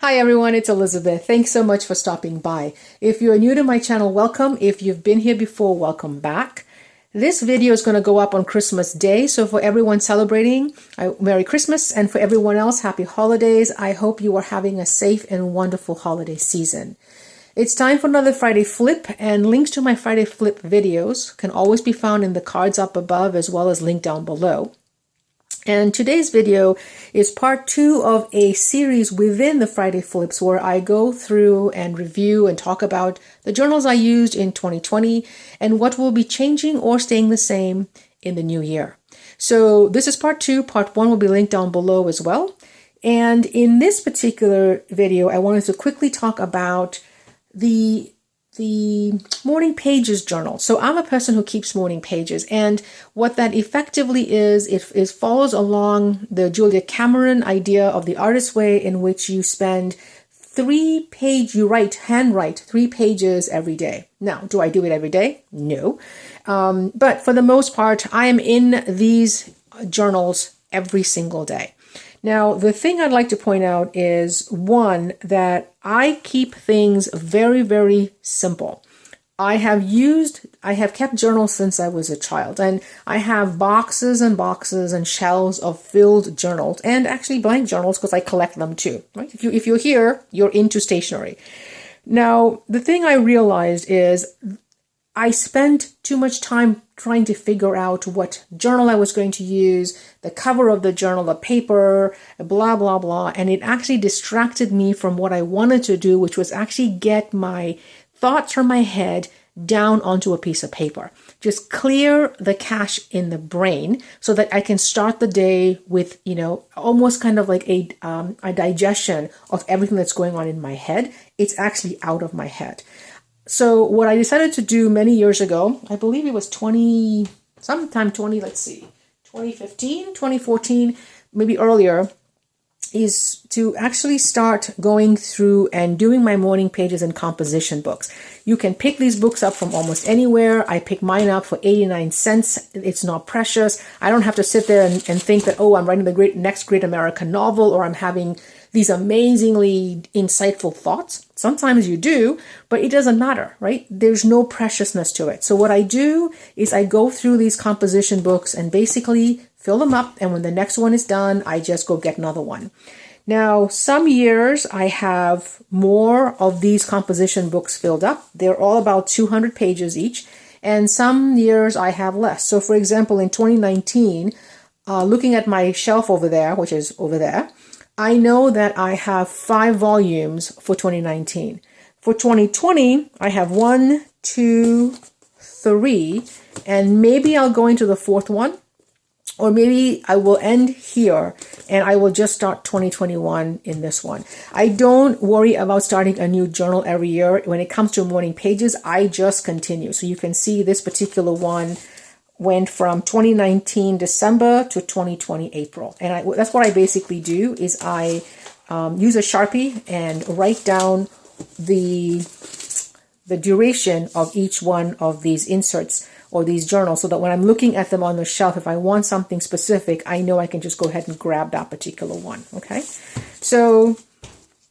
Hi everyone, it's Elizabeth. Thanks so much for stopping by. If you're new to my channel, welcome. If you've been here before, welcome back. This video is going to go up on Christmas Day, so for everyone celebrating, Merry Christmas, and for everyone else, Happy Holidays. I hope you are having a safe and wonderful holiday season. It's time for another Friday Flip, and links to my Friday Flip videos can always be found in the cards up above as well as linked down below. And today's video is part 2 of a series within the Friday Flips where I go through and review and talk about the journals I used in 2020 and what will be changing or staying the same in the new year. So this is part 2. Part 1 will be linked down below as well. And in this particular video, I wanted to quickly talk about the morning pages journal. So I'm a person who keeps morning pages, and what that effectively is, it follows along the Julia Cameron idea of the artist way, in which you spend handwrite 3 pages every day. Now, do I do it every day? No. But for the most part, I am in these journals every single day. Now, the thing I'd like to point out is, one, that I keep things very, very simple. I have kept journals since I was a child, and I have boxes and boxes and shelves of filled journals, and actually blank journals because I collect them too, right? If you're here, you're into stationery. Now, the thing I realized is I spent too much time trying to figure out what journal I was going to use, the cover of the journal, the paper, blah, blah, blah. And it actually distracted me from what I wanted to do, which was actually get my thoughts from my head down onto a piece of paper. Just clear the cache in the brain so that I can start the day with, almost kind of like a digestion of everything that's going on in my head. It's actually out of my head. So what I decided to do many years ago, I believe it was 2015, 2014, maybe earlier, is to actually start going through and doing my morning pages and composition books. You can pick these books up from almost anywhere. I pick mine up for 89 cents. It's not precious. I don't have to sit there and think that, I'm writing the next great American novel, or I'm having these amazingly insightful thoughts. Sometimes you do, but it doesn't matter, right? There's no preciousness to it. So what I do is I go through these composition books and basically fill them up. And when the next one is done, I just go get another one. Now, some years I have more of these composition books filled up. They're all about 200 pages each. And some years I have less. So for example, in 2019, looking at my shelf over there, which is over there, I know that I have 5 volumes for 2019. For 2020, I have 1, 2, 3, and maybe I'll go into the 4th one, or maybe I will end here and I will just start 2021 in this one. I don't worry about starting a new journal every year. When it comes to morning pages, I just continue. So you can see this particular one went from 2019 December to 2020 April. And that's what I basically do is I use a Sharpie and write down the duration of each one of these inserts or these journals, so that when I'm looking at them on the shelf, if I want something specific, I know I can just go ahead and grab that particular one. Okay, so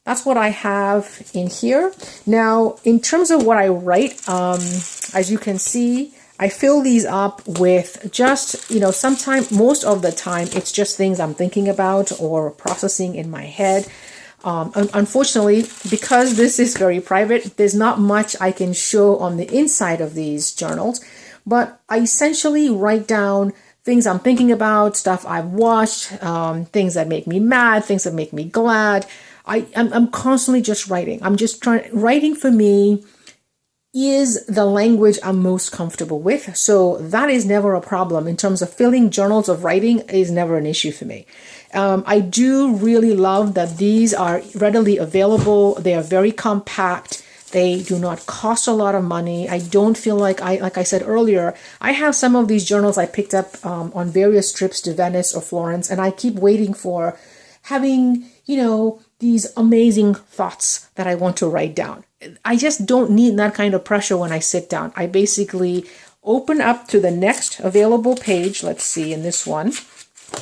that's what I have in here. Now, in terms of what I write, as you can see, I fill these up with just, sometimes, most of the time, it's just things I'm thinking about or processing in my head. Unfortunately, because this is very private, there's not much I can show on the inside of these journals, but I essentially write down things I'm thinking about, stuff I've watched, things that make me mad, things that make me glad. I'm constantly just writing. Writing for me is the language I'm most comfortable with. So that is never a problem. In terms of filling journals of writing is never an issue for me. I do really love that these are readily available. They are very compact. They do not cost a lot of money. I don't feel like I said earlier, I have some of these journals I picked up on various trips to Venice or Florence, and I keep waiting for having, these amazing thoughts that I want to write down. I just don't need that kind of pressure when I sit down. I basically open up to the next available page. Let's see, in this one.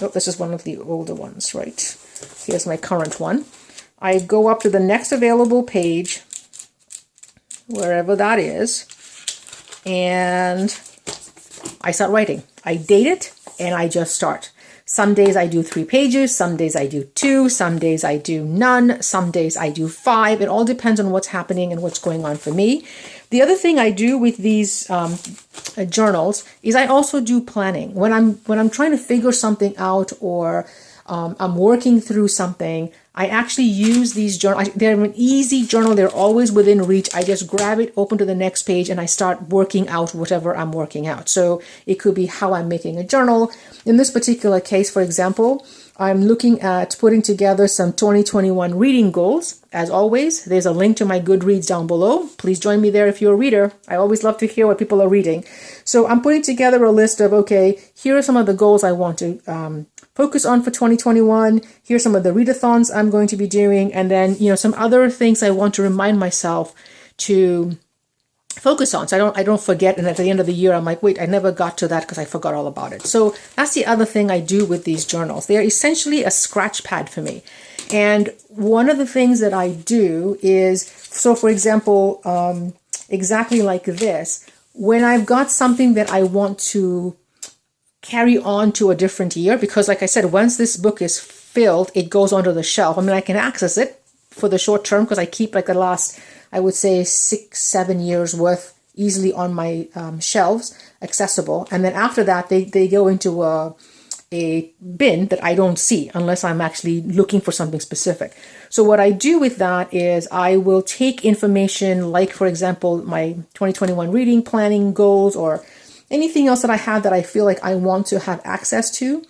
Oh, this is one of the older ones, right? Here's my current one. I go up to the next available page, wherever that is, and I start writing. I date it and I just start. Some days I do 3 pages, some days I do 2, some days I do none, some days I do 5. It all depends on what's happening and what's going on for me. The other thing I do with these journals is I also do planning. When I'm trying to figure something out, or I'm working through something, I actually use these journals. They're an easy journal. They're always within reach. I just grab it, open to the next page, and I start working out whatever I'm working out. So it could be how I'm making a journal. In this particular case, for example, I'm looking at putting together some 2021 reading goals. As always, there's a link to my Goodreads down below. Please join me there if you're a reader. I always love to hear what people are reading. So I'm putting together a list of, okay, here are some of the goals I want to focus on for 2021. Here's some of the readathons I'm going to be doing. And then, some other things I want to remind myself to focus on, so I don't forget. And at the end of the year, I'm like, wait, I never got to that because I forgot all about it. So that's the other thing I do with these journals. They are essentially a scratch pad for me. And one of the things that I do is, so for example, exactly like this, when I've got something that I want to carry on to a different year, because like I said, once this book is filled, it goes onto the shelf. I mean, I can access it for the short term because I keep like the last, I would say 6-7 years worth easily on my shelves, accessible. And then after that, they go into a bin that I don't see unless I'm actually looking for something specific. So what I do with that is I will take information like, for example, my 2021 reading planning goals, or anything else that I have that I feel like I want to have access to,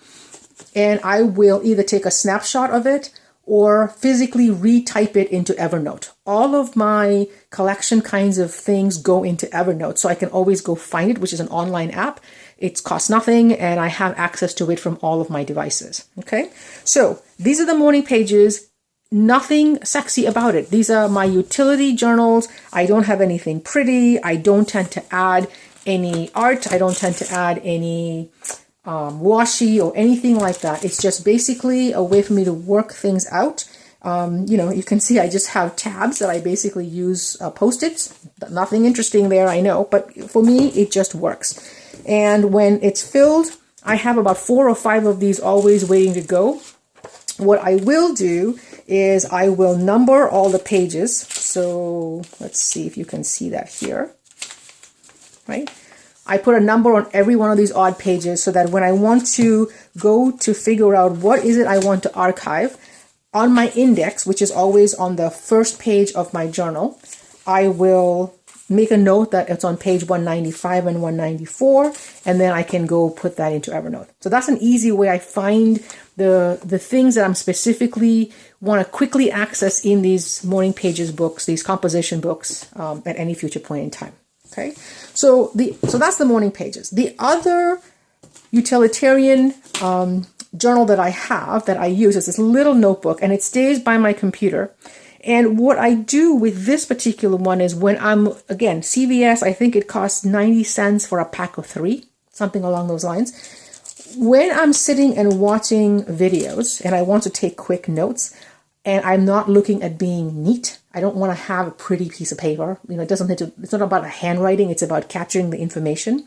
and I will either take a snapshot of it or physically retype it into Evernote. All of my collection kinds of things go into Evernote, so I can always go find it, which is an online app. It costs nothing, and I have access to it from all of my devices. Okay, so these are the morning pages. Nothing sexy about it. These are my utility journals. I don't have anything pretty. I don't tend to add any art. I don't tend to add any washi or anything like that. It's just basically a way for me to work things out. You can see I just have tabs that I basically use Post-its. Nothing interesting there, I know, but for me, it just works. And when it's filled, I have about 4 or 5 of these always waiting to go. What I will do is I will number all the pages. So let's see if you can see that here. Right? I put a number on every one of these odd pages so that when I want to go to figure out what is it I want to archive, on my index, which is always on the first page of my journal, I will make a note that it's on page 195 and 194, and then I can go put that into Evernote. So that's an easy way I find the things that I'm specifically want to quickly access in these morning pages books, these composition books, at any future point in time. Okay, so that's the morning pages. The other utilitarian journal that I have that I use is this little notebook, and it stays by my computer. And what I do with this particular one is when I'm, again, CVS, I think it costs 90 cents for a pack of 3, something along those lines. When I'm sitting and watching videos and I want to take quick notes, and I'm not looking at being neat, I don't want to have a pretty piece of paper. It doesn't need to, it's not about handwriting, it's about capturing the information.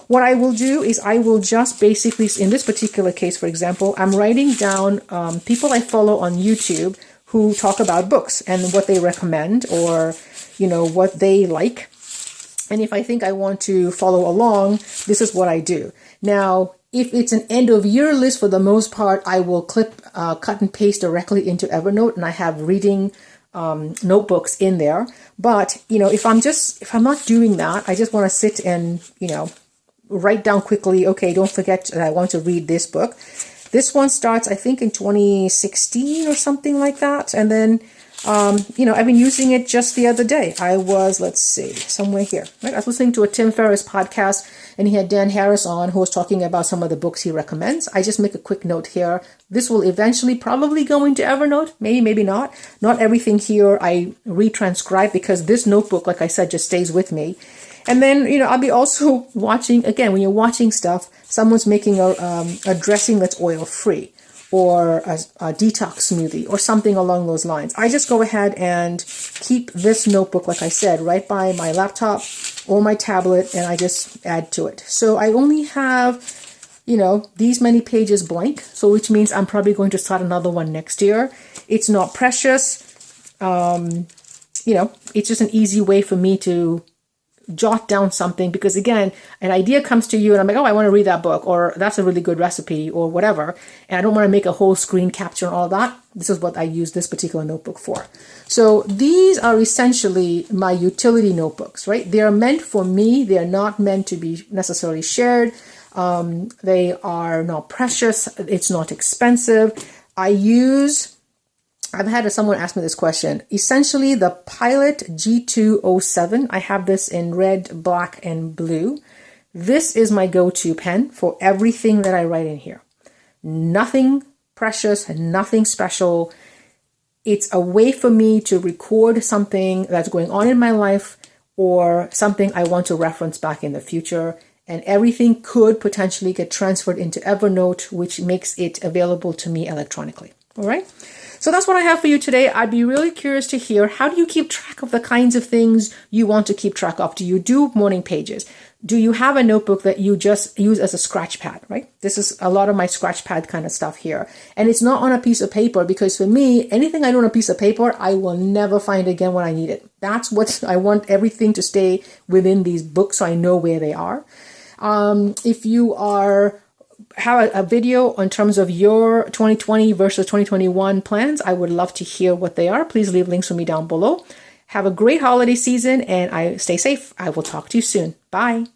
What I will do is I will just basically, in this particular case, for example, I'm writing down people I follow on YouTube who talk about books and what they recommend, or, what they like. And if I think I want to follow along, this is what I do. Now, if it's an end of year list, for the most part, I will cut and paste directly into Evernote, and I have reading notebooks in there. But, if I'm not doing that, I just want to sit and, write down quickly, okay, don't forget that I want to read this book. This one starts, I think, in 2016 or something like that. And then, I've been using it just the other day. I was, let's see, somewhere here. Right? I was listening to a Tim Ferriss podcast, and he had Dan Harris on, who was talking about some of the books he recommends. I just make a quick note here. This will eventually probably go into Evernote. Maybe, maybe not. Not everything here I retranscribe, because this notebook, like I said, just stays with me. And then, I'll be also watching, again, when you're watching stuff, someone's making a dressing that's oil-free. or a detox smoothie or something along those lines. I just go ahead and keep this notebook, like I said, right by my laptop or my tablet, and I just add to it. So I only have, these many pages blank, so which means I'm probably going to start another one next year. It's not precious. It's just an easy way for me to jot down something, because again, an idea comes to you and I'm like, oh, I want to read that book, or that's a really good recipe, or whatever, and I don't want to make a whole screen capture and all that. This is what I use this particular notebook for. So these are essentially my utility notebooks, right? They are meant for me. They are not meant to be necessarily shared. They are not precious. It's not expensive. I've had someone ask me this question. Essentially, the Pilot G207, I have this in red, black, and blue. This is my go-to pen for everything that I write in here. Nothing precious, nothing special. It's a way for me to record something that's going on in my life or something I want to reference back in the future. And everything could potentially get transferred into Evernote, which makes it available to me electronically. All right. So that's what I have for you today. I'd be really curious to hear, how do you keep track of the kinds of things you want to keep track of? Do you do morning pages? Do you have a notebook that you just use as a scratch pad, right? This is a lot of my scratch pad kind of stuff here. And it's not on a piece of paper, because for me, anything I do on a piece of paper, I will never find again when I need it. That's what I want, everything to stay within these books so I know where they are. If you have a video in terms of your 2020 versus 2021 plans, I would love to hear what they are. Please leave links for me down below. Have a great holiday season, and stay safe. I will talk to you soon. Bye.